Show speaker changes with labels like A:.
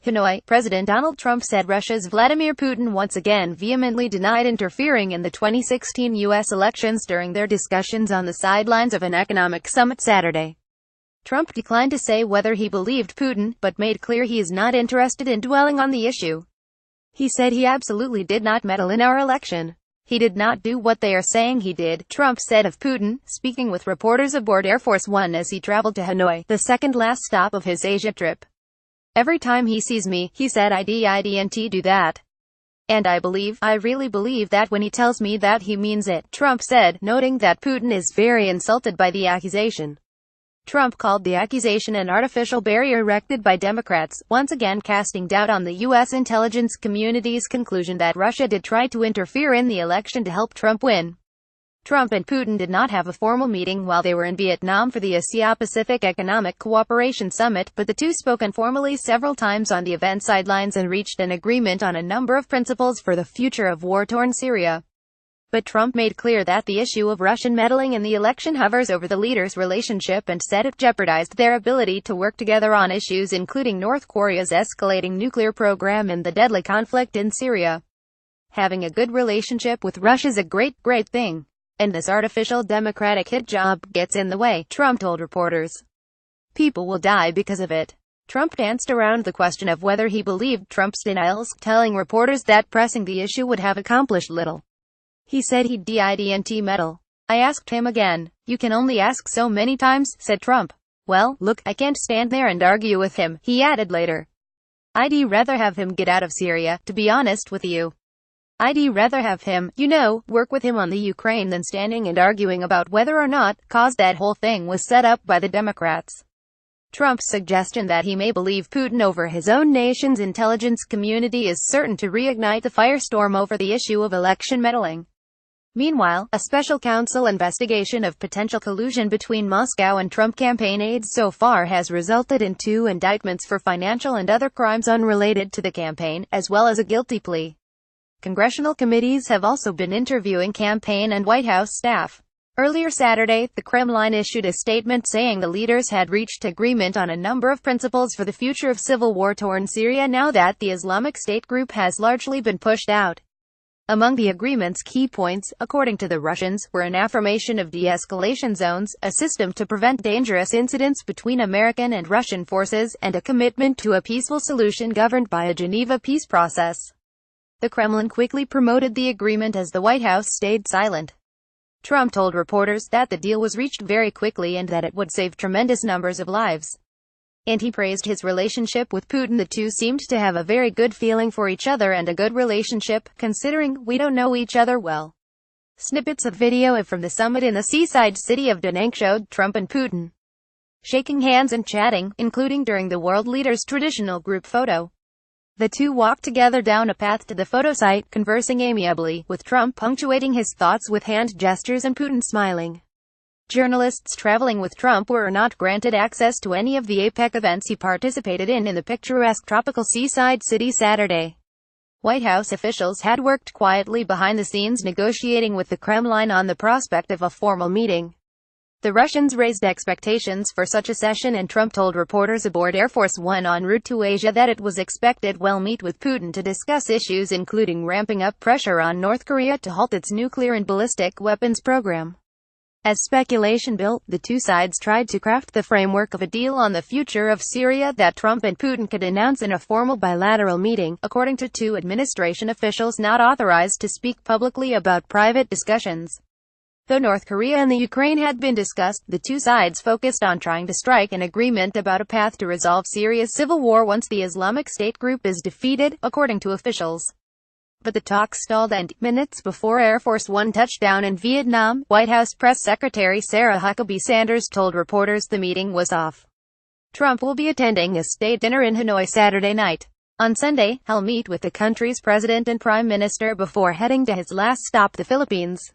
A: Hanoi, President Donald Trump said Russia's Vladimir Putin once again vehemently denied interfering in the 2016 U.S. elections during their discussions on the sidelines of an economic summit Saturday. Trump declined to say whether he believed Putin, but made clear he is not interested in dwelling on the issue. He said he absolutely did not meddle in our election. He did not do what they are saying he did, Trump said of Putin, speaking with reporters aboard Air Force One as he traveled to Hanoi, the second-last stop of his Asia trip. "Every time he sees me, he said I didn't do that. And I really believe that when he tells me that he means it," Trump said, noting that Putin is very insulted by the accusation. Trump called the accusation an artificial barrier erected by Democrats, once again casting doubt on the U.S. intelligence community's conclusion that Russia did try to interfere in the election to help Trump win. Trump and Putin did not have a formal meeting while they were in Vietnam for the Asia-Pacific Economic Cooperation Summit, but the two spoke informally several times on the event sidelines and reached an agreement on a number of principles for the future of war-torn Syria. But Trump made clear that the issue of Russian meddling in the election hovers over the leaders' relationship and said it jeopardized their ability to work together on issues including North Korea's escalating nuclear program and the deadly conflict in Syria. "Having a good relationship with Russia's a great thing. And this artificial democratic hit job gets in the way," Trump told reporters. "People will die because of it." Trump danced around the question of whether he believed Trump's denials, telling reporters that pressing the issue would have accomplished little. He said he didn't meddle. "I asked him again. You can only ask so many times," said Trump. "Well, look, I can't stand there and argue with him," he added later. "I'd rather have him get out of Syria, to be honest with you. I'd rather have him, work with him on the Ukraine than standing and arguing about whether or not, cause that whole thing was set up by the Democrats." Trump's suggestion that he may believe Putin over his own nation's intelligence community is certain to reignite the firestorm over the issue of election meddling. Meanwhile, a special counsel investigation of potential collusion between Moscow and Trump campaign aides so far has resulted in 2 indictments for financial and other crimes unrelated to the campaign, as well as a guilty plea. Congressional committees have also been interviewing campaign and White House staff. Earlier Saturday, the Kremlin issued a statement saying the leaders had reached agreement on a number of principles for the future of civil war-torn Syria now that the Islamic State group has largely been pushed out. Among the agreement's key points, according to the Russians, were an affirmation of de-escalation zones, a system to prevent dangerous incidents between American and Russian forces, and a commitment to a peaceful solution governed by a Geneva peace process. The Kremlin quickly promoted the agreement as the White House stayed silent. Trump told reporters that the deal was reached very quickly and that it would save tremendous numbers of lives. And he praised his relationship with Putin. "The two seemed to have a very good feeling for each other and a good relationship, considering we don't know each other well." Snippets of video from the summit in the seaside city of Da Nang showed Trump and Putin shaking hands and chatting, including during the world leaders' traditional group photo. The two walked together down a path to the photo site, conversing amiably, with Trump punctuating his thoughts with hand gestures and Putin smiling. Journalists traveling with Trump were not granted access to any of the APEC events he participated in the picturesque tropical seaside city Saturday. White House officials had worked quietly behind the scenes negotiating with the Kremlin on the prospect of a formal meeting. The Russians raised expectations for such a session, and Trump told reporters aboard Air Force One en route to Asia that it was expected he'll meet with Putin to discuss issues including ramping up pressure on North Korea to halt its nuclear and ballistic weapons program. As speculation built, the two sides tried to craft the framework of a deal on the future of Syria that Trump and Putin could announce in a formal bilateral meeting, according to 2 administration officials not authorized to speak publicly about private discussions. Though North Korea and the Ukraine had been discussed, the two sides focused on trying to strike an agreement about a path to resolve Syria's civil war once the Islamic State group is defeated, according to officials. But the talks stalled, and, minutes before Air Force One touched down in Vietnam, White House Press Secretary Sarah Huckabee Sanders told reporters the meeting was off. Trump will be attending a state dinner in Hanoi Saturday night. On Sunday, he'll meet with the country's president and prime minister before heading to his last stop, the Philippines.